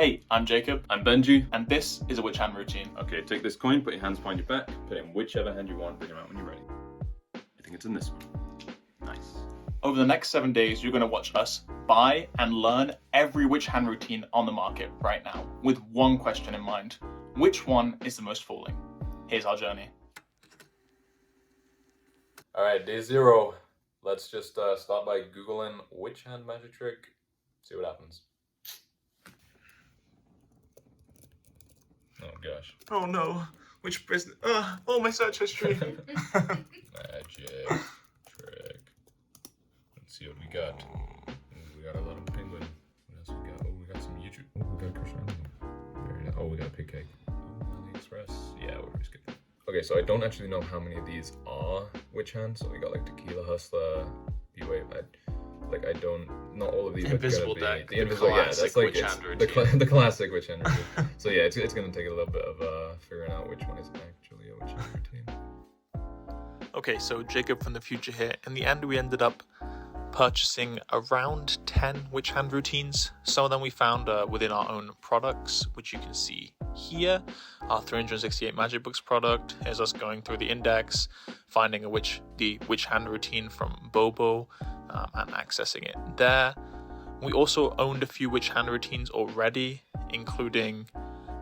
Hey, I'm Jacob. I'm Benji. And this is a witch hand routine. Okay, take this coin, put your hands behind your back, put it in whichever hand you want, bring it out when you're ready. I think it's in this one. Nice. Over the next 7 days, you're going to watch us buy and learn every witch hand routine on the market right now, with one question in mind. Which one is the most falling? Here's our journey. Alright, day 0. Let's just start by Googling witch hand magic trick, see what happens. Oh gosh. Oh no, which business? Oh, my search history. Magic trick. Let's see what we got. Ooh, we got a little penguin. What else we got? Oh, we got some YouTube. Oh, we got a Christian. Oh, we got a pig cake. Oh, AliExpress. Yeah, we're just good. Okay, so I don't actually know how many of these are witch hands. So we got like Tequila Hustler, I don't. Not all of these Invisible are deck. The invisible, yeah, that's like witch hand routine. the classic witch hand routine. So yeah, it's gonna take a little bit of figuring out which one is actually a witch hand routine. Okay, so Jacob from the future here. In the end, we ended up purchasing around 10 witch hand routines. Some of them we found within our own products, which you can see here. Our 368 magic books product. Here's us going through the index, finding the witch hand routine from Bobo, and accessing it there. We also owned a few witch hand routines already, including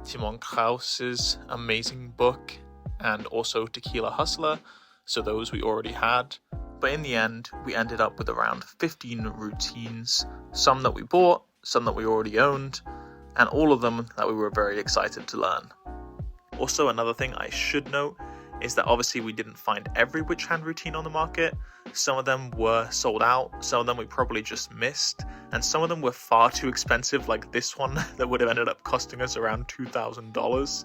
Timon Kraus's amazing book and also Tequila Hustler, so those we already had. But in the end, we ended up with around 15 routines, some that we bought, some that we already owned, and all of them that we were very excited to learn. Also, another thing I should note is that obviously we didn't find every witch hand routine on the market. Some of them were sold out, some of them we probably just missed, and some of them were far too expensive, like this one that would have ended up costing us around $2,000.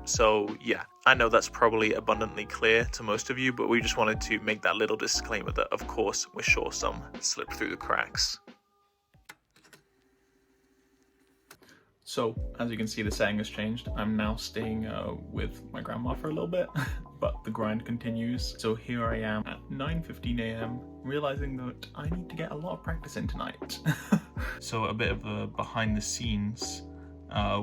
So yeah, I know that's probably abundantly clear to most of you, but we just wanted to make that little disclaimer that of course we're sure some slipped through the cracks. So, as you can see, the setting has changed. I'm now staying with my grandma for a little bit, but the grind continues. So here I am at 9:15 a.m, realizing that I need to get a lot of practice in tonight. So a bit of a behind the scenes.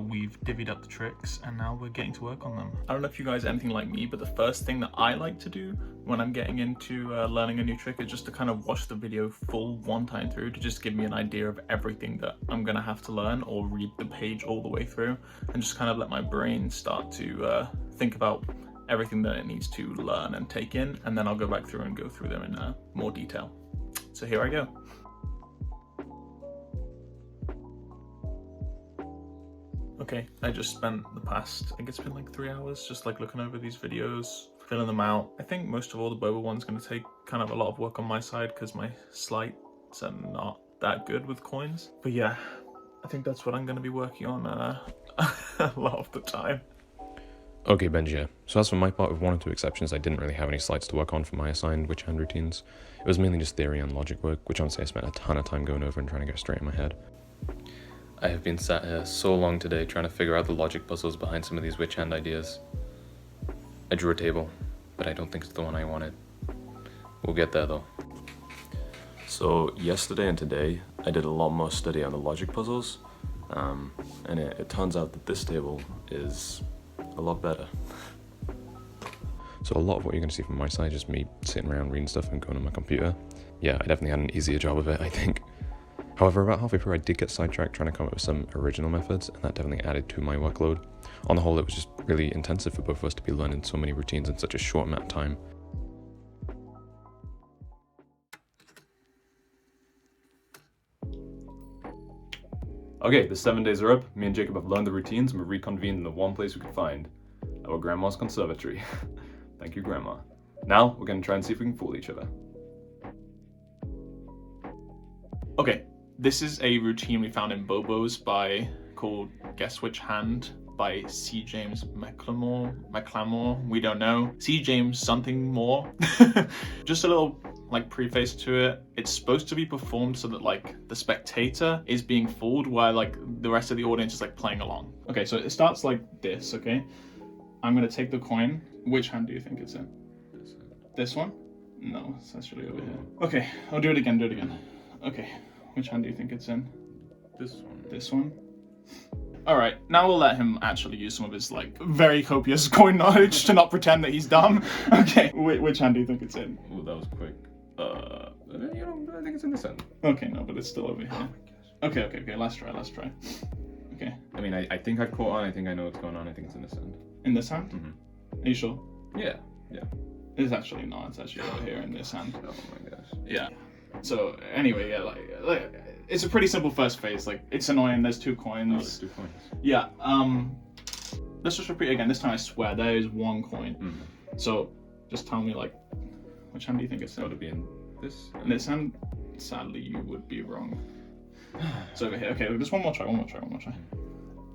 We've divvied up the tricks and now we're getting to work on them. I don't know if you guys are anything like me, but the first thing that I like to do when I'm getting into learning a new trick is just to kind of watch the video full one time through to just give me an idea of everything that I'm gonna have to learn, or read the page all the way through and just kind of let my brain start to think about everything that it needs to learn and take in, and then I'll go back through and go through them in more detail. So here I go. Okay, I just spent the past, I think it's been like 3 hours, just like looking over these videos, filling them out. I think most of all the Bobo one's going to take kind of a lot of work on my side because my sleights are not that good with coins. But yeah, I think that's what I'm going to be working on a lot of the time. Okay, Benji, so as for my part, with 1 or 2 exceptions, I didn't really have any slides to work on for my assigned witch hand routines. It was mainly just theory and logic work, which honestly I spent a ton of time going over and trying to get straight in my head. I have been sat here so long today trying to figure out the logic puzzles behind some of these witch hand ideas. I drew a table, but I don't think it's the one I wanted. We'll get there though. So yesterday and today, I did a lot more study on the logic puzzles, and it turns out that this table is a lot better. So a lot of what you're going to see from my side is just me sitting around reading stuff and going on my computer. Yeah, I definitely had an easier job of it, I think. However, about halfway through I did get sidetracked trying to come up with some original methods, and that definitely added to my workload. On the whole, it was just really intensive for both of us to be learning so many routines in such a short amount of time. Okay, the 7 days are up. Me and Jacob have learned the routines and we're reconvened in the one place we could find, our grandma's conservatory. Thank you, Grandma. Now, we're going to try and see if we can fool each other. Okay, this is a routine we found in Bobo's called Guess Which Hand by C. James McLamore, we don't know. C. James something more. Just a little like preface to it. It's supposed to be performed so that like the spectator is being fooled while like the rest of the audience is like playing along. Okay, so it starts like this, okay? I'm gonna take the coin. Which hand do you think it's in? This one? No, it's actually over here. Okay, I'll do it again, Okay, which hand do you think it's in? This one. This one? Alright, now we'll let him actually use some of his, like, very copious coin knowledge to not pretend that he's dumb. Okay, which hand do you think it's in? Oh, that was quick. I think it's in this end. Okay, no, but it's still over here. Okay, last try. Okay. I mean, I think I've caught on, I think I know what's going on, I think it's in this end. In this hand? Mm-hmm. Are you sure? Yeah. It's actually not, it's actually over here in this hand. Oh my gosh. Yeah. So, anyway, yeah, like it's a pretty simple first phase. Like, it's annoying, there's 2 coins. Oh, there's 2 coins. Yeah, let's just repeat again. This time I swear, there is 1 coin. Mm-hmm. So, just tell me, like, which hand do you think it's in? Would it be in this? In this hand? Sadly, you would be wrong. It's over here. Okay, just one more try.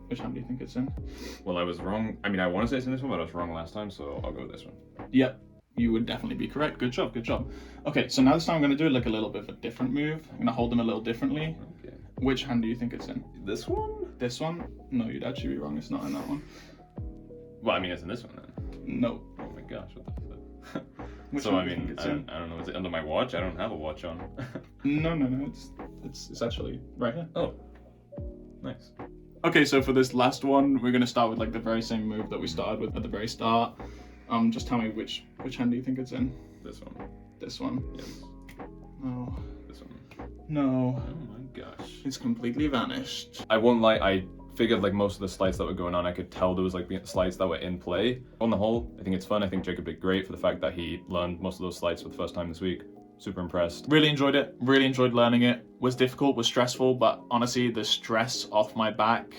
Which hand do you think it's in? Well, I was wrong. I mean, I want to say it's in this one, but I was wrong last time, so I'll go with this one. Yep, you would definitely be correct. Good job. Okay, so now this time I'm going to do like a little bit of a different move. I'm going to hold them a little differently. Okay. Which hand do you think it's in? This one? This one? No, you'd actually be wrong. It's not in that one. Well, I mean, it's in this one then. No. Oh my gosh, what the fuck? Which So, one I do you think mean, it's I in? don't know. Is it under my watch? I don't have a watch on. No. It's actually right here. Oh, nice. Okay, so for this last one, we're gonna start with like the very same move that we started with at the very start. Just tell me which hand do you think it's in? This one. This one? Yes. No. This one. No. Oh my gosh. It's completely vanished. I won't lie, I figured like most of the slides that were going on, I could tell there was like slides that were in play. On the whole, I think it's fun. I think Jacob did great for the fact that he learned most of those slides for the first time this week. Super impressed. Really enjoyed it. Really enjoyed learning it. Was difficult, was stressful, but honestly, the stress off my back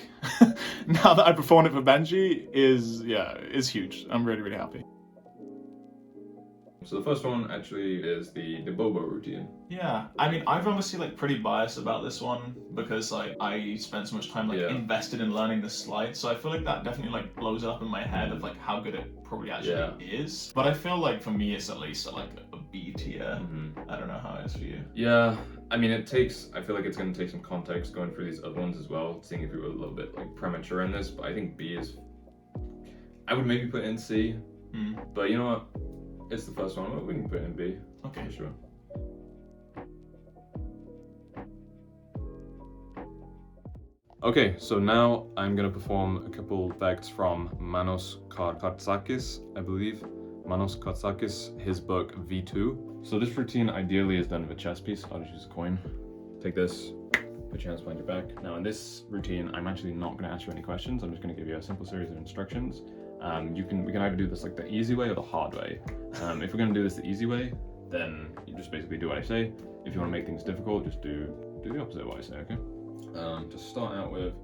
now that I performed it for Benji is huge. I'm really, really happy. So the first one actually is the Bobo routine. Yeah, I mean, I've honestly like pretty biased about this one because like I spent so much time like invested in learning the slides, so I feel like that definitely like blows up in my head of like how good it probably actually is. But I feel like for me, it's at least like a B tier. I don't know how it is for you. Yeah, I mean, I feel like it's going to take some context going through these other ones as well, seeing if we were a little bit like premature in this, but I think B is, I would maybe put in C, but you know what? It's the first one, we can put it in B. Okay. For sure. Okay, so now I'm gonna perform a couple facts from Manos Katsakis, I believe. Manos Katsakis, his book V2. So this routine ideally is done with a chess piece. I'll just use a coin. Take this, put your hands behind your back. Now in this routine, I'm actually not gonna ask you any questions. I'm just gonna give you a simple series of instructions. We can either do this like the easy way or the hard way. If we're gonna do this the easy way, then you just basically do what I say. If you want to make things difficult, just do the opposite of what I say, okay? To start out with,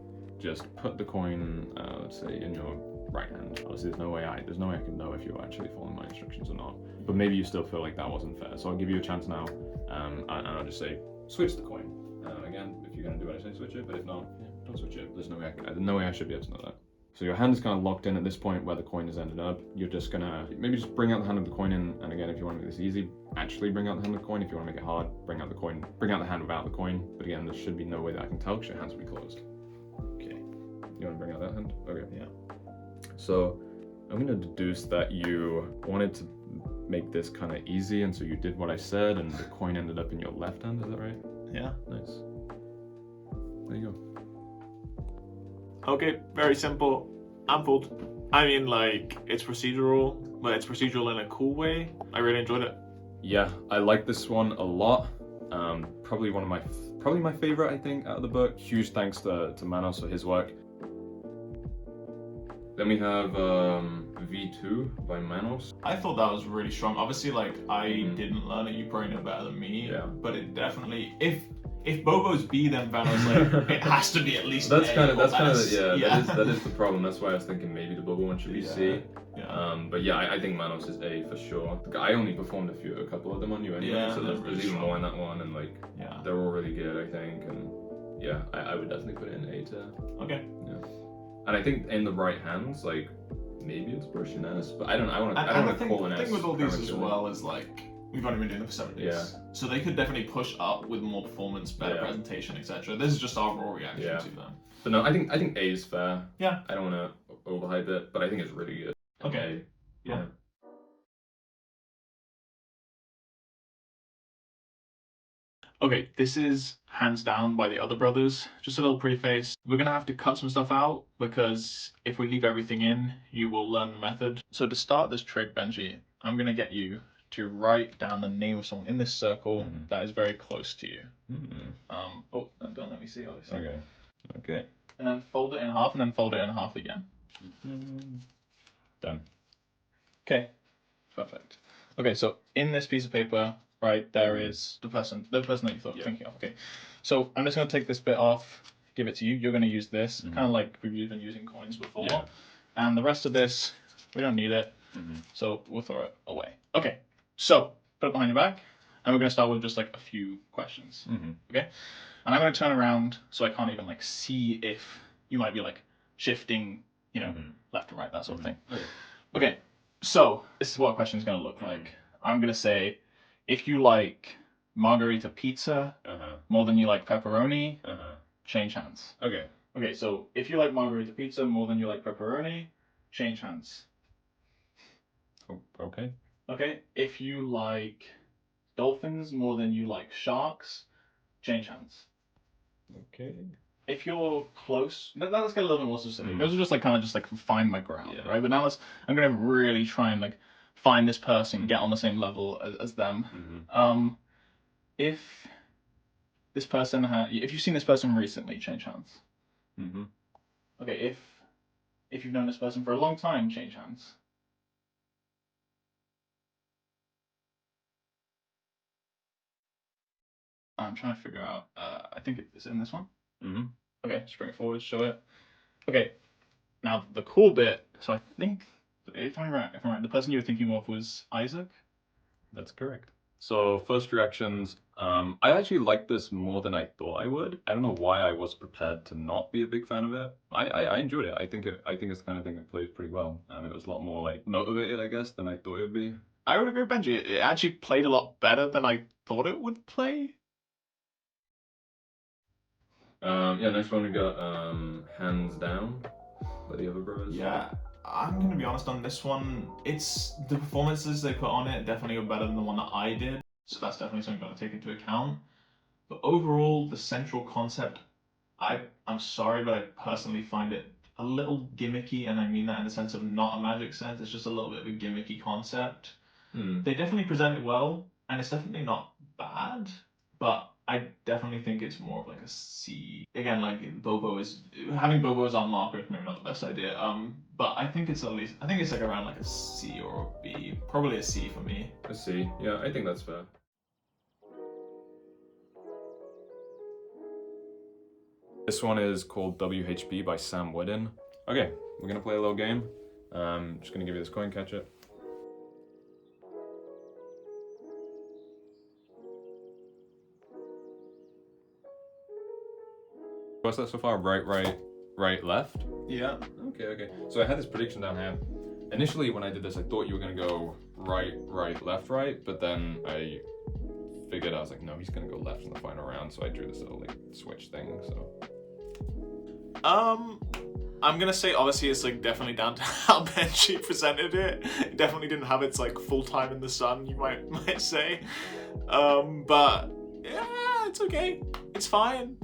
just put the coin, let's say, in your right hand. Obviously, there's no way I can know if you're actually following my instructions or not. But maybe you still feel like that wasn't fair. So I'll give you a chance now, and I'll just say, switch the coin. Again, if you're gonna do what I say, switch it. But if not, don't switch it. There's no way I should be able to know that. So your hand is kind of locked in at this point where the coin has ended up. You're just gonna maybe just bring out the hand of the coin in, and again, if you want to make this easy, actually bring out the hand of the coin. If you want to make it hard, bring out the hand without the coin. But again, there should be no way that I can tell because your hands will be closed. Okay. You want to bring out that hand? Okay. Yeah. So I'm gonna deduce that you wanted to make this kind of easy, and so you did what I said, and the coin ended up in your left hand. Is that right? Yeah. Nice. There you go. Okay, very simple. I'm fooled. I mean, like, it's procedural, but it's procedural in a cool way. I really enjoyed it. Yeah, I like this one a lot. Probably my favorite, I think, out of the book. Huge thanks to Manos for his work. Then we have V2 by Manos. I thought that was really strong. Obviously, like, I didn't learn it. You probably know better than me. Yeah. But it definitely, if Bobo's B, then Vanos, like, it has to be at least That is the problem. That's why I was thinking maybe the Bobo one should be C. Yeah. But yeah, I think Manos is A for sure. I only performed a couple of them on you anyway, Yeah, so they're there's really even strong. more in that one, and like Yeah. they're all really good, I think, and yeah, I would definitely put it in A tier. Okay. Yeah, and I think in the right hands, like maybe it's Persian S, but I don't want to call an S. The thing with all these as prematurely. well is like we've only been doing it for 7 days. Yeah. So they could definitely push up with more performance, better presentation, etc. This is just our raw reaction Yeah. to them. But no, I think A is fair. Yeah. I don't want to overhype it, but I think it's really good. Okay. Yeah. Okay, this is hands down by the other brothers. Just a little preface. We're gonna have to cut some stuff out because if we leave everything in, you will learn the method. So to start this trick, Benji, I'm gonna get you to write down the name of someone in this circle that is very close to you. Oh, don't let me see, obviously. Okay. And then fold it in half, and then fold it in half again. Done. Okay, perfect. Okay, so in this piece of paper, right, there is the person that you thought thinking of. Okay, so I'm just gonna take this bit off, give it to you. You're gonna use this, kind of like we've been using coins before. Yeah. And the rest of this, we don't need it, so we'll throw it away. Okay, so put it behind your back, and we're gonna start with just like a few questions. Okay, and I'm gonna turn around so I can't even like see if you might be like shifting, you know, left and right, that sort of thing. Okay, so this is what a question is gonna look like. I'm gonna say, if you like margarita pizza more than you like pepperoni, change hands. Okay. Okay, so if you like margarita pizza more than you like pepperoni, change hands. Okay. Okay, if you like dolphins more than you like sharks, change hands. Okay. If you're close, let's get a little bit more specific. Those are just like kind of just like find my ground, right? But now I'm gonna really try and like find this person, get on the same level as them. If this person if you've seen this person recently, change hands. Okay, if you've known this person for a long time, change hands. I'm trying to figure out. I think it's in this one. Okay, just bring it forward, show it. Okay, now the cool bit. So I think if I'm right, the person you were thinking of was Isaac. That's correct. So first reactions, I actually liked this more than I thought I would. I don't know why I was prepared to not be a big fan of it. I enjoyed it. I think it's the kind of thing that plays pretty well. It was a lot more like motivated, I guess, than I thought it would be. I would agree with Benji. It actually played a lot better than I thought it would play. Yeah, next one we got Hands Down by the other brothers. Yeah, I'm gonna be honest on this one. It's the performances they put on it definitely were better than the one that I did. So that's definitely something I've got to take into account. But overall, the central concept, I'm sorry, but I personally find it a little gimmicky, and I mean that in the sense of not a magic sense. It's just a little bit of a gimmicky concept. They definitely present it well, and it's definitely not bad, but I definitely think it's more of like a C. Again, like having Bobo as our marker is maybe not the best idea. But I think it's like around like a C or a B. Probably a C for me. A C. Yeah, I think that's fair. This one is called WHB by Sam Whiddin. Okay, we're gonna play a little game. Just gonna give you this coin, catch it. What's that so far? Right, left? Yeah. Okay. So I had this prediction down here. Initially, when I did this, I thought you were gonna go right, left, right, but then I figured I was like, no, he's gonna go left in the final round, so I drew this little like switch thing, so. I'm gonna say obviously it's like definitely down to how Benji presented it. It definitely didn't have its like full time in the sun, you might say. But yeah, it's okay. It's fine.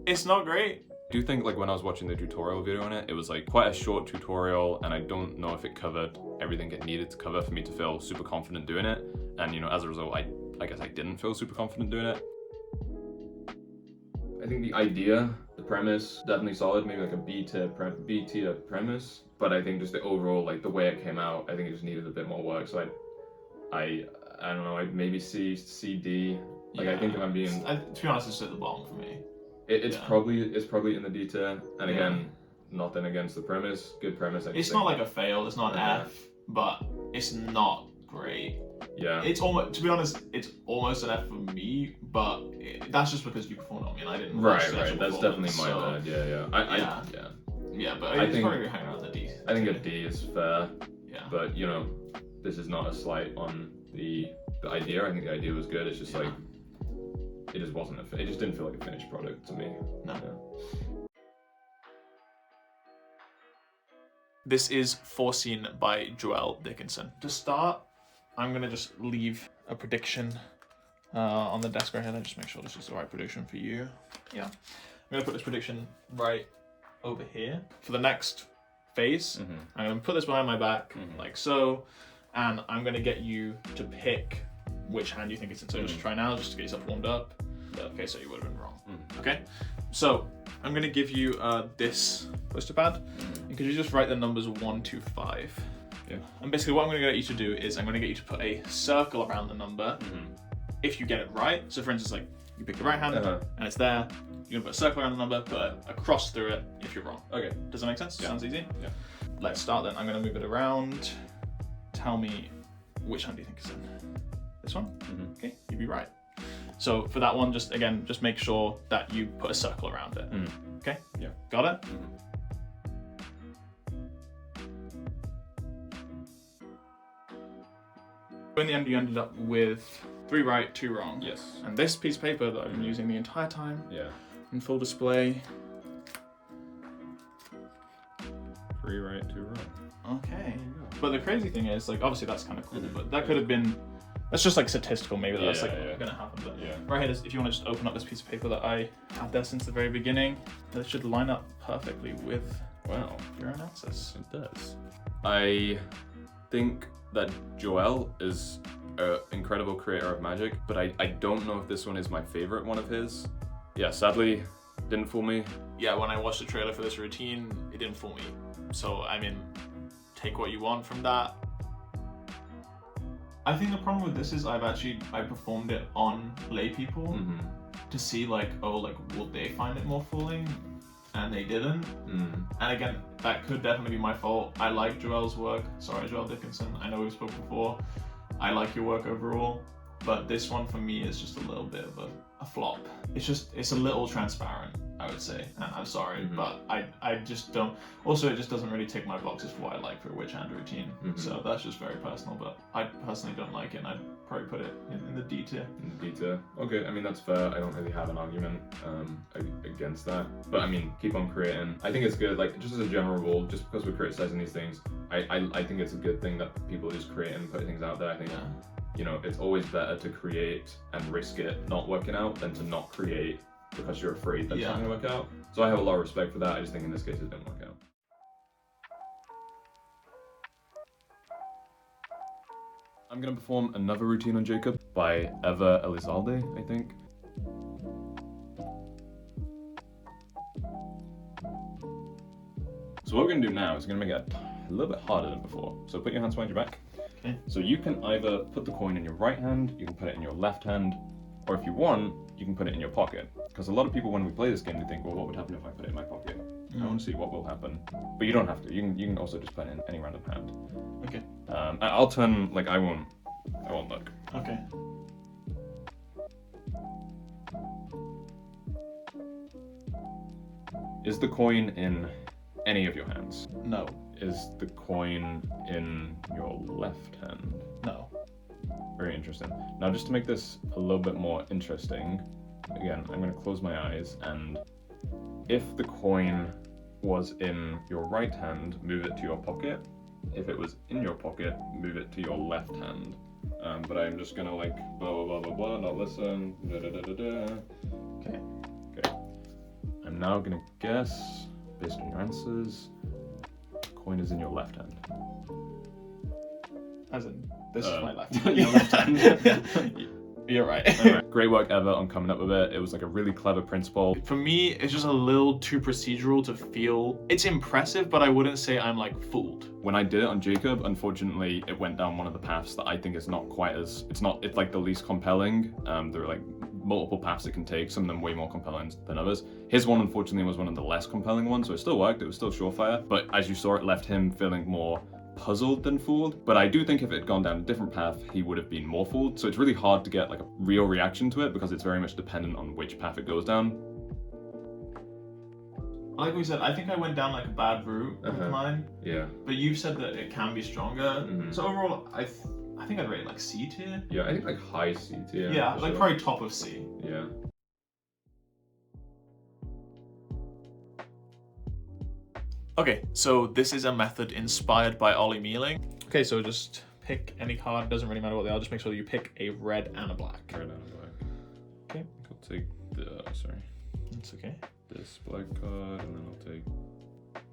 It's not great. I do think like when I was watching the tutorial video on it, it was like quite a short tutorial, and I don't know if it covered everything it needed to cover for me to feel super confident doing it. And you know, as a result, I guess I didn't feel super confident doing it. I think the idea, the premise, definitely solid, maybe like a B tier premise. But I think just the overall, like the way it came out, I think it just needed a bit more work. So I don't know, I'd maybe C, D. Like yeah. I think if I'm being, to be honest, it's at the bottom for me. It's probably in the D tier. And again, nothing against the premise, good premise. It's not like a fail. It's not an F, but it's not great. Yeah. It's almost, to be honest, it's almost an F for me, but that's just because you performed on me and I didn't. Right. That's definitely my bad. Yeah. Yeah, but I think probably hanging around the D. I think a D is fair. Yeah. But you know, this is not a slight on the idea. I think the idea was good. It's just like it just wasn't it just didn't feel like a finished product to me. No. Yeah. This is Foreseen by Joelle Dickinson. To start, I'm gonna just leave a prediction on the desk right here. Let's just make sure this is the right prediction for you. Yeah. I'm going to put this prediction right over here. For the next phase, I'm going to put this behind my back, like so, and I'm going to get you to pick which hand you think it's in. So just try now, just to get yourself warmed up. Okay, so you would have been wrong. Okay, so I'm going to give you this poster pad, and could you just write the numbers 1 to 5? Yeah. And basically what I'm going to get you to do is I'm going to get you to put a circle around the number if you get it right. So for instance, like you pick the right hand and it's there, you're going to put a circle around the number, put a cross through it if you're wrong. Okay. Does that make sense? Yeah. Sounds easy? Yeah. Let's start then. I'm going to move it around. Tell me which hand do you think is in? This one? Okay, you'd be right. So for that one, just make sure that you put a circle around it. Okay? Yeah. Got it? In the end, you ended up with 3 right, 2 wrong. Yes. And this piece of paper that I've been using the entire time. Yeah. In full display. 3 right, 2 wrong. Okay. But the crazy thing is, like, obviously that's kind of cool, but that could have been. That's just like statistical, maybe that's gonna happen. But right here, if you want to just open up this piece of paper that I had there since the very beginning, it should line up perfectly with your analysis. It does. I think that Joelle is an incredible creator of magic, but I don't know if this one is my favorite one of his. Yeah, sadly, didn't fool me. Yeah, when I watched the trailer for this routine, it didn't fool me. So I mean, take what you want from that. I think the problem with this is I performed it on lay people to see like, will they find it more fooling? And they didn't. And again, that could definitely be my fault. I like Joelle's work. Sorry, Joelle Dickinson. I know we've spoken before. I like your work overall, but this one for me is just a little bit of a flop. It's a little transparent, I would say. And I'm sorry, but I just don't. Also, it just doesn't really tick my boxes for what I like for a witch hand routine. So that's just very personal, but I personally don't like it, and I'd probably put it in the D tier. In the D tier. Okay, I mean, that's fair. I don't really have an argument against that. But I mean, keep on creating. I think it's good, like, just as a general rule, just because we're criticizing these things, I think it's a good thing that people just create and put things out there. I think, you know, it's always better to create and risk it not working out than to not create because you're afraid that it's not going to work out. So I have a lot of respect for that. I just think in this case it didn't work out. I'm going to perform another routine on Jacob by Eva Elisalde, I think. So what we're going to do now is we're going to make it a little bit harder than before. So put your hands behind your back. Okay. So you can either put the coin in your right hand, you can put it in your left hand, or if you want, you can put it in your pocket. Because a lot of people, when we play this game, they think, well, what would happen if I put it in my pocket? I want to see what will happen. But you don't have to. You can also just put it in any random hand. Okay. I'll turn, like, I won't look. Okay. Is the coin in any of your hands? No. Is the coin in your left hand? No. Very interesting. Now, just to make this a little bit more interesting, again, I'm going to close my eyes, and if the coin was in your right hand, move it to your pocket. If it was in your pocket, move it to your left hand. But I'm just going to, like, blah, blah, blah, blah, blah, not listen, da, da, da, da, da. Okay. Okay. I'm now going to guess, based on your answers, coin is in your left hand. As in, this is my left. Your left hand. You're right. Right. Great work, Eva, on coming up with it. It was like a really clever principle. For me, it's just a little too procedural to feel. It's impressive, but I wouldn't say I'm like fooled. When I did it on Jacob, unfortunately, it went down one of the paths that I think is not quite as. It's like the least compelling. There are like multiple paths it can take. Some of them way more compelling than others. His one, unfortunately, was one of the less compelling ones. So it still worked. It was still surefire. But as you saw, it left him feeling more puzzled than fooled. But I do think if it had gone down a different path, he would have been more fooled. So it's really hard to get like a real reaction to it because it's very much dependent on which path it goes down. Like we said, I think I went down like a bad route with mine. Yeah. But you said that it can be stronger. So overall, I think I'd rate like C tier. Yeah, I think like high C tier. Yeah, like probably top of C. Yeah. Okay, so this is a method inspired by Ollie Meing. Okay, so just pick any card, doesn't really matter what they are, just make sure that you pick a red and a black. Red and a black. take the sorry. It's okay. This black card, and then I'll take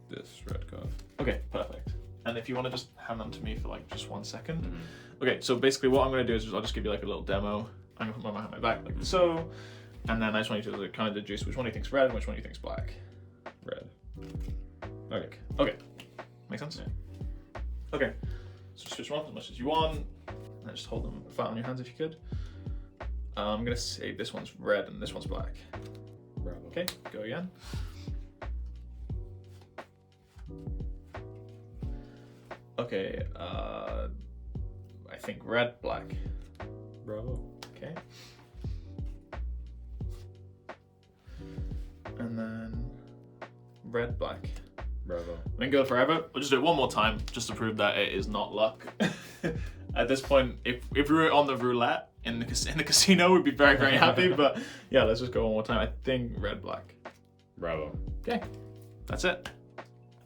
this red card. Okay, perfect. And if you want to just hand them to me for like just 1 second. Mm-hmm. Okay, so basically what I'm going to do is I'll just give you like a little demo. I'm going to put my hand on my back like so. And then I just want you to like, kind of deduce which one you think's red and which one you think's black. Red. Okay. Okay. Make sense? Yeah. Okay. So switch one as much as you want. And then just hold them flat on your hands if you could. I'm going to say this one's red and this one's black. Bravo. Okay, go again. Okay, I think red, black. Bravo. Okay. And then red, black. Bravo. We can go forever. We'll just do it one more time just to prove that it is not luck. At this point, if we were on the roulette in the casino, we'd be very, very happy. But yeah, let's just go one more time. I think red, black. Bravo. Okay, that's it.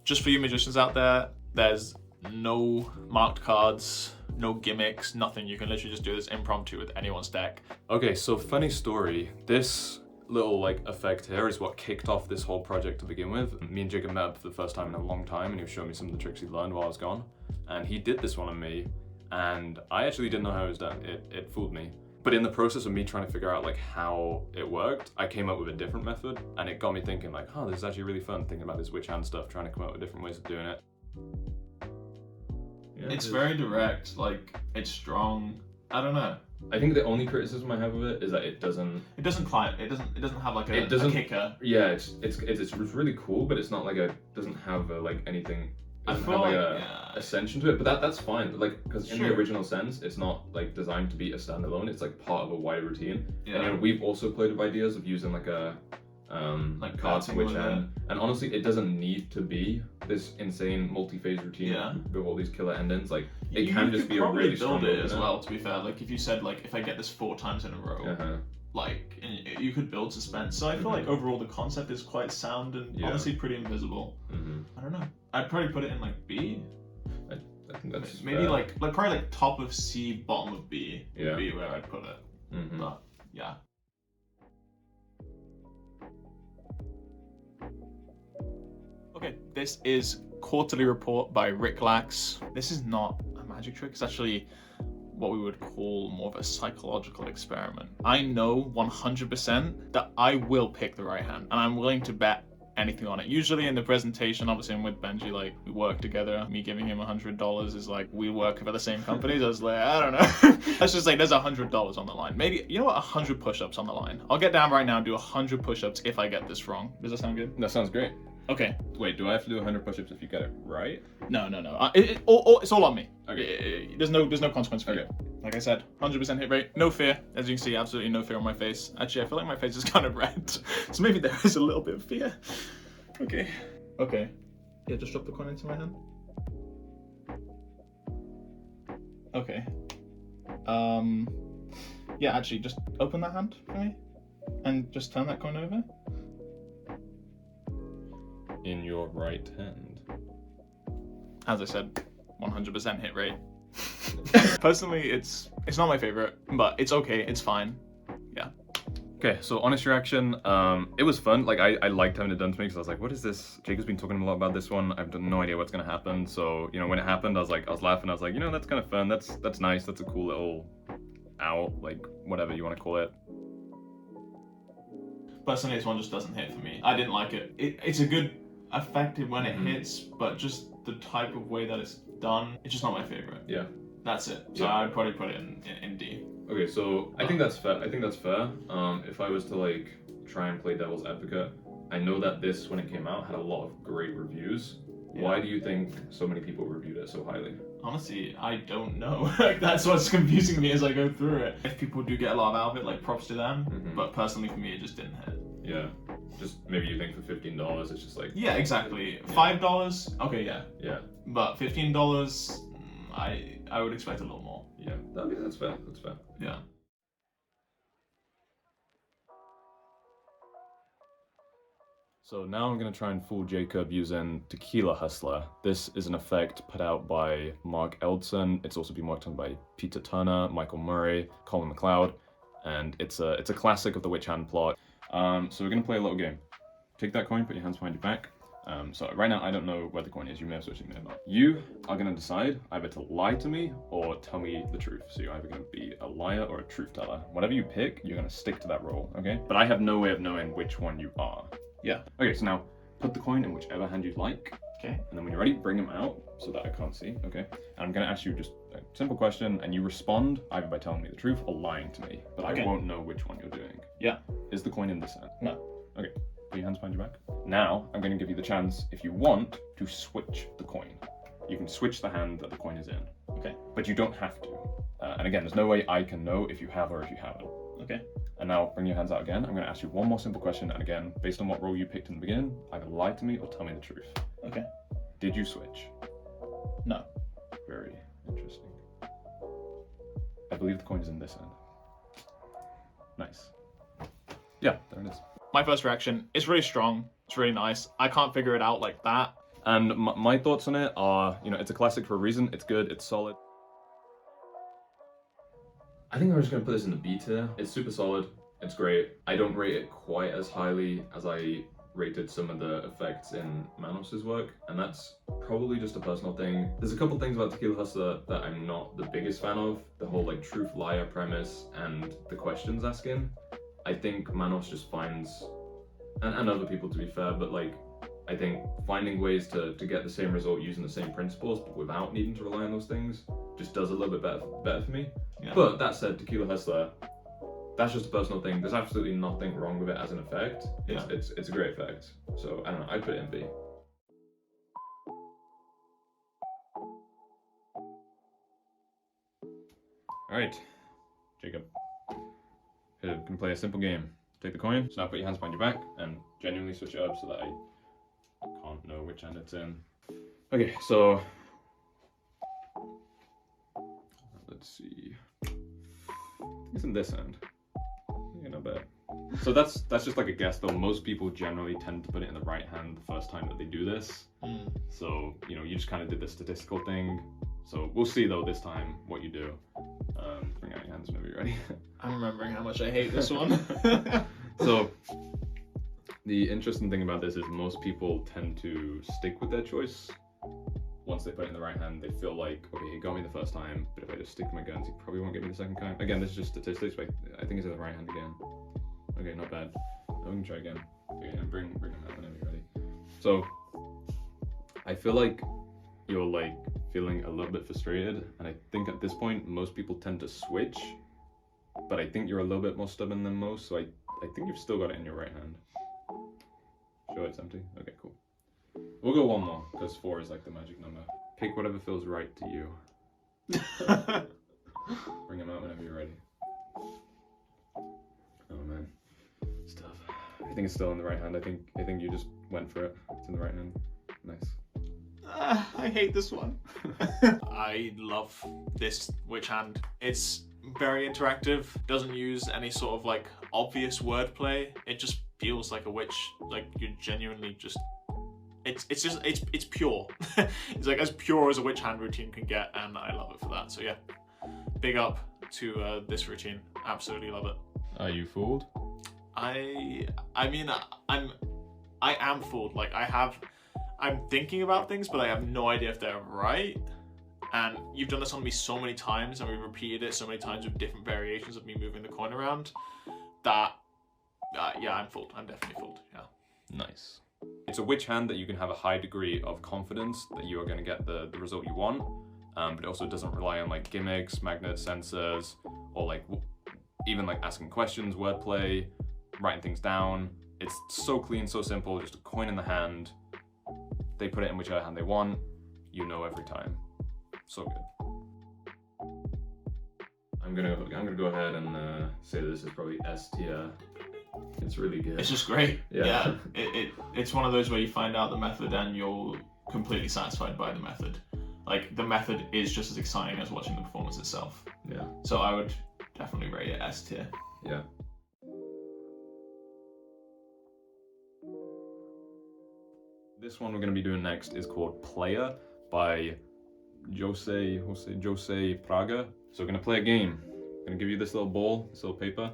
Just for you magicians out there, there's no marked cards, no gimmicks, nothing. You can literally just do this impromptu with anyone's deck. Okay, so funny story. This little like effect here is what kicked off this whole project to begin with. Me and Jacob met up for the first time in a long time, and he was showing me some of the tricks he learned while I was gone. And he did this one on me, and I actually didn't know how it was done. It fooled me. But in the process of me trying to figure out like how it worked, I came up with a different method, and it got me thinking like, oh, this is actually really fun, thinking about this witch hand stuff, trying to come up with different ways of doing it. Yeah, It's very direct, like it's strong. I don't know. I think the only criticism I have of it is that it doesn't climb. It doesn't have like a kicker. Yeah, it's really cool, but it's not like doesn't have like anything. I Doesn't feel have like, ascension to it, but that's fine. Like because in the Sure. original sense, it's not like designed to be a standalone. It's like part of a wider routine. Yeah. And you know, we've also played with ideas of using like a Like card bouncing switch with end. And honestly, it doesn't need to be this insane multi-phase routine Yeah. with all these killer endings. Like it You can just could be a probably really strong build it build, as you know? well. To be fair, like if you said like if I get this 4 times in a row, Uh-huh. like and you could build suspense. So I feel like overall the concept is quite sound and Yeah. honestly pretty invisible. Mm-hmm. I don't know. I'd probably put it in like B. I think that's Maybe fair. like probably like top of C, bottom of B would Yeah. be where I'd put it. Mhm. But yeah. Okay, this is Quarterly Report by Rick Lax. This is not a magic trick, it's actually what we would call more of a psychological experiment. I know 100% that I will pick the right hand, and I'm willing to bet anything on it. Usually in the presentation, obviously I'm with Benji, like we work together. Me giving him $100 is like we work for the same companies. I was like, I don't know. Let's just say there's $100 on the line. Maybe, you know what, 100 push-ups on the line. I'll get down right now and do 100 push-ups if I get this wrong. Does that sound good? That sounds great. Okay. Wait, do I have to do 100 push-ups if you get it right? No. It's all on me. Okay. There's no consequence for Okay. you. Like I said, 100% hit rate, no fear. As you can see, absolutely no fear on my face. Actually, I feel like my face is kind of red, so maybe there is a little bit of fear. Okay. Yeah, just drop the coin into my hand. Okay. Yeah, actually, just open that hand for me, and just turn that coin over. In your right hand. As I said, 100% hit rate. Personally, it's not my favorite, but it's okay. It's fine. Yeah. Okay, so honest reaction, it was fun. Like I liked having it done to me because I was like, what is this? Jacob's been talking a lot about this one. I've no idea what's gonna happen. So, you know, when it happened, I was laughing. I was like, you know, that's kind of fun. That's nice. That's a cool little out, like whatever you want to call it. Personally, this one just doesn't hit for me. I didn't like it. It's a good effective when it hits, but just the type of way that it's done, it's just not my favorite. Yeah. That's it. So Yeah. I'd probably put it in D. Okay, so I think that's fair. If I was to like try and play devil's advocate, I know that this, when it came out, had a lot of great reviews. Yeah. Why do you think so many people reviewed it so highly? Honestly, I don't know. Like that's what's confusing me as I go through it. If people do get a lot out of it, like props to them. Mhm. But personally, for me, it just didn't hit. Yeah. Just maybe you think for $15, it's just like Yeah, exactly. $5, okay, yeah. yeah, But $15, I would expect a little more. yeah. That's fair. That's fair. Yeah. So now I'm going to try and fool Jacob using Tequila Hustler. This is an effect put out by Mark Eldson. It's also been worked on by Peter Turner, Michael Murray, Colin McLeod. and it's a classic of the witch hand plot. So we're gonna play a little game. Take that coin, put your hands behind your back. So right now I don't know where the coin is. You may have switched, you may have not. You are gonna decide either to lie to me or tell me the truth. So you're either gonna be a liar or a truth teller. Whatever you pick, you're gonna stick to that role, okay? But I have no way of knowing which one you are. Yeah. Okay, so now put the coin in whichever hand you'd like. Okay. And then when you're ready, bring them out so that I can't see, okay? And I'm gonna ask you just a simple question, and you respond either by telling me the truth or lying to me, but I won't know which one you're doing. Yeah. Is the coin in this hand? No. Okay, put your hands behind your back. Now, I'm gonna give you the chance, if you want, to switch the coin. You can switch the hand that the coin is in. Okay. But you don't have to. And again, there's no way I can know if you have or if you haven't. Okay. And now bring your hands out again. I'm gonna ask you one more simple question, and again, based on what role you picked in the beginning, either lie to me or tell me the truth. Okay. Did you switch? No. Very interesting. I believe the coin is in this end. Nice. Yeah, there it is. My first reaction is really strong. It's really nice. I can't figure it out like that. And my thoughts on it are, it's a classic for a reason. It's good, it's solid. I think I'm just gonna put this in the B tier. It's super solid, it's great. I don't rate it quite as highly as I rated some of the effects in Manos' work, and that's probably just a personal thing. There's a couple things about Tequila Hustler that I'm not the biggest fan of. The whole like truth liar premise and the questions asking. I think Manos just finds, and other people to be fair, but like I think finding ways to get the same result using the same principles but without needing to rely on those things just does a little bit better for me. Yeah. But that said, Tequila Hustler, that's just a personal thing. There's absolutely nothing wrong with it as an effect. It's a great effect. So I don't know, I'd put it in B. Alright, Jacob. Here, we can play a simple game. Take the coin, so now put your hands behind your back and genuinely switch it up so that I can't know which hand it's in. Okay, so let's see. I think it's in this hand. Yeah, not bad. So that's just like a guess though. Most people generally tend to put it in the right hand the first time that they do this. So, you just kind of did the statistical thing. So we'll see though this time what you do. Bring out your hands whenever you're ready. I'm remembering how much I hate this one. So the interesting thing about this is most people tend to stick with their choice. Once they put it in the right hand, they feel like, okay, he got me the first time, but if I just stick to my guns, he probably won't get me the second time. Again, this is just statistics, but I think it's in the right hand again. Okay, not bad. Now we can try again. Okay, and bring him out whenever you're ready. So I feel like you're like feeling a little bit frustrated, and I think at this point most people tend to switch, but I think you're a little bit more stubborn than most, so I think you've still got it in your right hand. Sure it's empty? Okay, cool. We'll go one more, because 4 is like the magic number. Pick whatever feels right to you. Bring him out whenever you're ready. Oh man, it's tough. I think it's still in the right hand. I think you just went for it. It's in the right hand. Nice. I hate this one. I love this witch hand. It's very interactive, doesn't use any sort of like obvious wordplay. It just feels like a witch, like you're genuinely just, it's pure. It's like as pure as a witch hand routine can get, and I love it for that. So yeah, big up to this routine. Absolutely love it. Are you fooled? I mean, I am fooled. Like I'm thinking about things, but I have no idea if they're right. And you've done this on me so many times, and we repeated it so many times with different variations of me moving the coin around, that, yeah, I'm fooled. I'm definitely fooled, yeah. Nice. It's a witch hand that you can have a high degree of confidence that you are going to get the result you want, but it also doesn't rely on like gimmicks, magnet sensors, or like even like asking questions, wordplay, writing things down. It's so clean, so simple, just a coin in the hand. They put it in whichever hand they want, you know every time. So good. I'm gonna go ahead and say this is probably S tier. It's really good. It's just great. Yeah. It's one of those where you find out the method and you're completely satisfied by the method. Like the method is just as exciting as watching the performance itself. Yeah. So I would definitely rate it S tier. Yeah. This one we're going to be doing next is called Player by Jose Praga. So we're going to play a game. We're gonna give you this little ball, this little paper.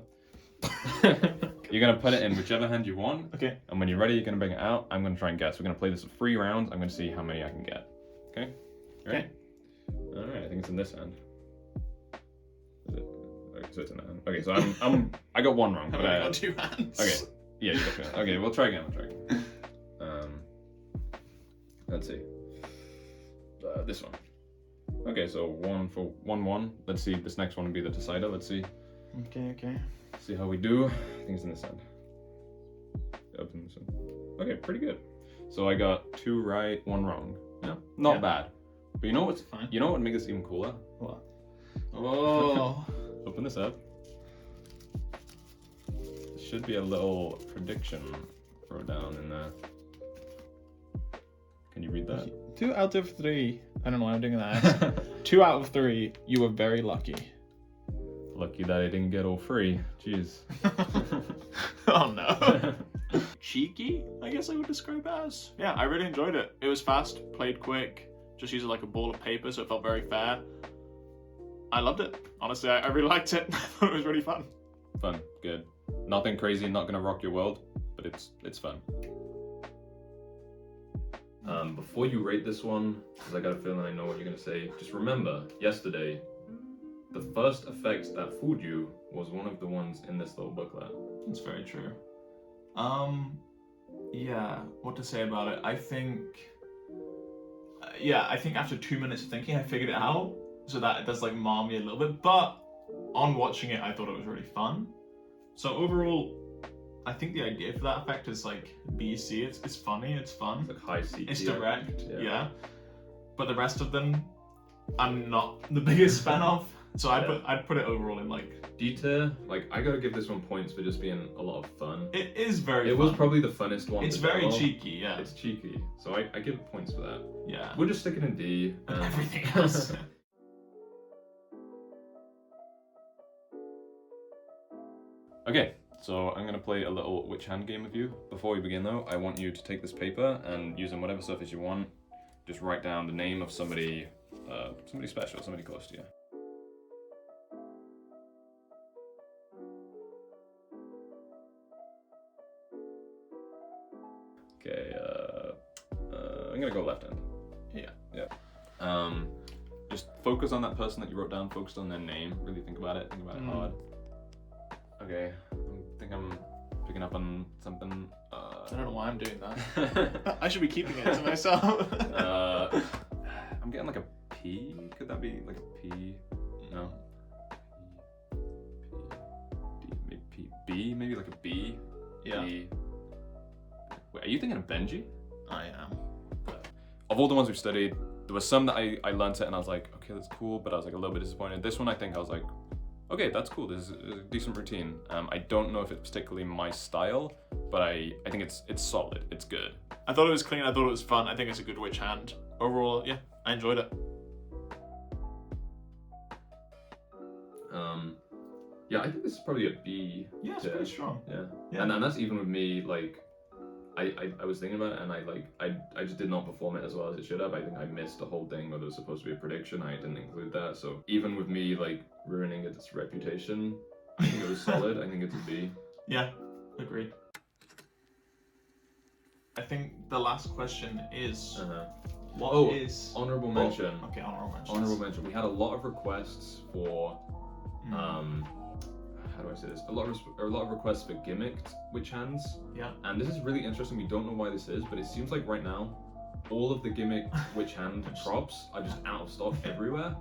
You're gonna put it in whichever hand you want. Okay. And when you're ready, you're gonna bring it out. I'm gonna try and guess. We're gonna play this for 3 rounds. I'm gonna see how many I can get. Okay? Ready? Okay. Alright, I think it's in this hand. Is it? Okay, so it's in that hand. Okay, so I got 1 wrong. I've But only got 2 hands. okay. Yeah, you got 2. Okay, we'll try again. Let's see. This one. Okay, so 1 for 1-1. Let's see. This next one will be the decider. Let's see. Okay. See how we do. I think it's in this end. Open this one. Okay, pretty good. So I got 2 right, 1 wrong. Yeah, not bad. But you know what's fine? You know what would make this even cooler? What? Oh. Open this up. There should be a little prediction wrote down in there. Can you read that? 2 out of 3. I don't know why I'm doing that. 2 out of 3. You were very lucky. Lucky that I didn't get all 3. Jeez. Oh no. Cheeky, I guess I would describe it as. Yeah, I really enjoyed it. It was fast, played quick, just using like a ball of paper, so it felt very fair. I loved it. Honestly, I really liked it. I thought it was really fun. Fun, good. Nothing crazy, not gonna rock your world, but it's fun. Before you rate this one, because I got a feeling I know what you're gonna say, just remember, yesterday, the first effect that fooled you was one of the ones in this little booklet. That's very true. Yeah, what to say about it? I think after 2 minutes of thinking, I figured it out. So that it does like mar me a little bit, but on watching it, I thought it was really fun. So overall, I think the idea for that effect is like BC. It's funny, it's fun. It's like high C. It's direct, yeah. But the rest of them, I'm not the biggest fan of. So I'd put it overall in like D tier. Like I gotta give this one points for just being a lot of fun. It is very. It fun. was probably the funnest one. It's very cheeky, yeah. It's cheeky, so I give it points for that. Yeah. We'll just stick it in D. And everything else. Okay, so I'm gonna play a little which hand game with you. Before we begin though, I want you to take this paper and using whatever surface you want, just write down the name of somebody special, somebody close to you. Okay, I'm gonna go left hand. Yeah. Just focus on that person that you wrote down, focus on their name, really think about it hard. Okay, I think I'm picking up on something. I don't know why I'm doing that. I should be keeping it to myself. I'm getting like a P. Could that be like a P? No. P, D, maybe P, B, maybe like a B. Yeah. B. Wait, are you thinking of Benji? I am. Of all the ones we've studied, there were some that I learned it and I was like, okay, that's cool, but I was like a little bit disappointed. This one, I think I was like, okay, that's cool. This is a decent routine. I don't know if it's particularly my style, but I think it's solid. It's good. I thought it was clean. I thought it was fun. I think it's a good witch hand. Overall, yeah, I enjoyed it. Yeah, I think this is probably a B. Yeah, it's pretty strong. Yeah. And that's even with me, like, I was thinking about it and I just did not perform it as well as it should have. I think I missed the whole thing where there was supposed to be a prediction. I didn't include that. So even with me, like, ruining its reputation, I think it was solid. I think it's a B. Yeah, agreed. I think the last question is, what is... Honorable mention. Okay, honorable mention. Honorable mention. We had a lot of requests for, how do I say this? A lot of requests for gimmicked witch hands. Yeah. And this is really interesting. We don't know why this is, but it seems like right now, all of the gimmick witch hand props are just out of stock everywhere.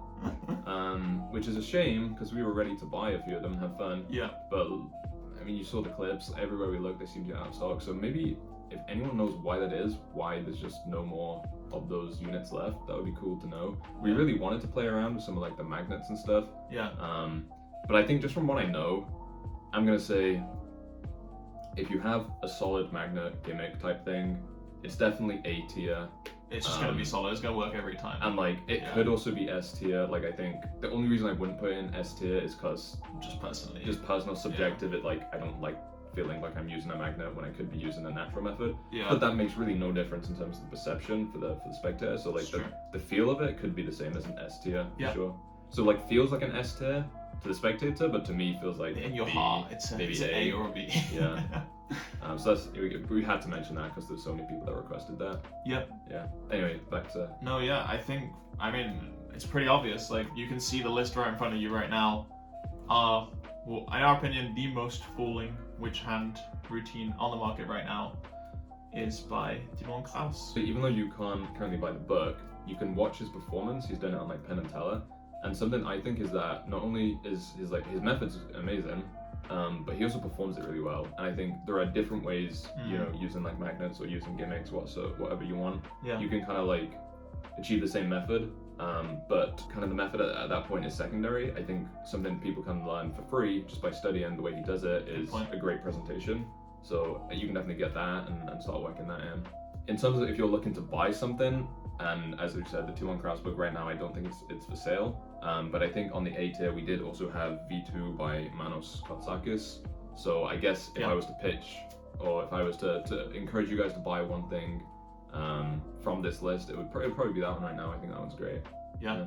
Which is a shame because we were ready to buy a few of them and have fun. Yeah. But I mean, you saw the clips. Everywhere we looked, they seem to be out of stock. So maybe if anyone knows why that is, why there's just no more of those units left, that would be cool to know. We really wanted to play around with some of like the magnets and stuff. Yeah. But I think just from what I know, I'm gonna say if you have a solid magnet gimmick type thing, it's definitely A tier. It's just gonna be solid. It's gonna work every time. And like it could also be S tier. Like I think the only reason I wouldn't put it in S tier is because just personal subjective. It like I don't like feeling like I'm using a magnet when I could be using a natural method. Yeah. But that makes really no difference in terms of the perception for the spectator. So like the feel of it could be the same as an S tier for sure. So like feels like an S tier to the spectator, but to me feels like in your B, heart, it's an A or a B. Yeah. So that's, we had to mention that because there's so many people that requested that. Yep. Yeah. Anyway, back to. No, yeah, I mean, it's pretty obvious. Like, you can see the list right in front of you right now. Well, in our opinion, the most fooling witch hand routine on the market right now is by Timon Kraus. So even though you can't currently buy the book, you can watch his performance. He's done it on like Penn and Teller. And something I think is that not only is his methods amazing, but he also performs it really well. And I think there are different ways, you know, using like magnets or using gimmicks, whatever you want. Yeah. You can kind of like achieve the same method, but kind of the method at that point is secondary. I think something people can learn for free just by studying the way he does it is a great presentation. So you can definitely get that and start working that in. In terms of if you're looking to buy something, and as we said, the Timon Kraus book right now, I don't think it's for sale. But I think on the A tier, we did also have V2 by Manos. So I guess if I was to pitch, or if I was to encourage you guys to buy one thing from this list, it would probably be that one right now. I think that one's great. Yeah.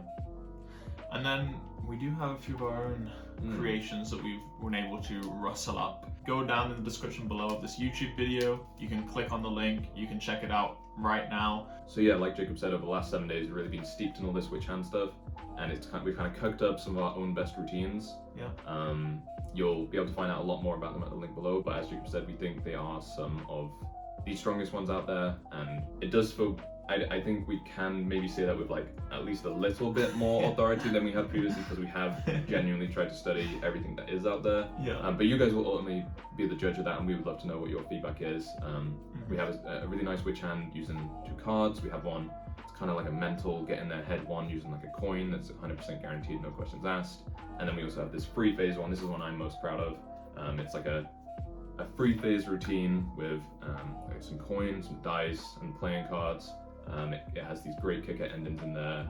And then we do have a few of our own creations that we've been able to rustle up. Go down in the description below of this YouTube video. You can click on the link. You can check it out right now. So yeah, like Jacob said, over the last 7 days, we've really been steeped in all this witch hand stuff, and we've kind of cooked up some of our own best routines. Yeah. You'll be able to find out a lot more about them at the link below, but as Jacob said, we think they are some of the strongest ones out there, and it does feel, I think we can maybe say that with like at least a little bit more authority than we had previously, because we have genuinely tried to study everything that is out there. Yeah. But you guys will ultimately be the judge of that, and we would love to know what your feedback is. We have a really nice witch hand using 2 cards. We have one, it's kind of like a mental get in their head one using like a coin that's 100% guaranteed, no questions asked. And then we also have this free phase one. This is one I'm most proud of. It's like a free phase routine with like some coins, some dice, and playing cards. It has these great kicker endings in there.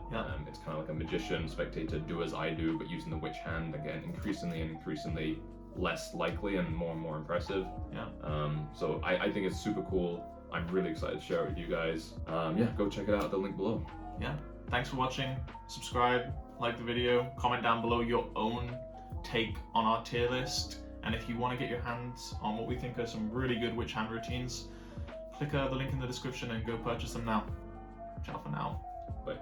It's kind of like a magician, spectator, do as I do, but using the witch hand, again, increasingly less likely and more impressive. So I think it's super cool. I'm really excited to share it with you guys. Go check it out at the link below. Thanks for watching. Subscribe, like the video, comment down below your own take on our tier list. And if you want to get your hands on what we think are some really good witch hand routines, click the link in the description and go purchase them now. Ciao for now. Bye.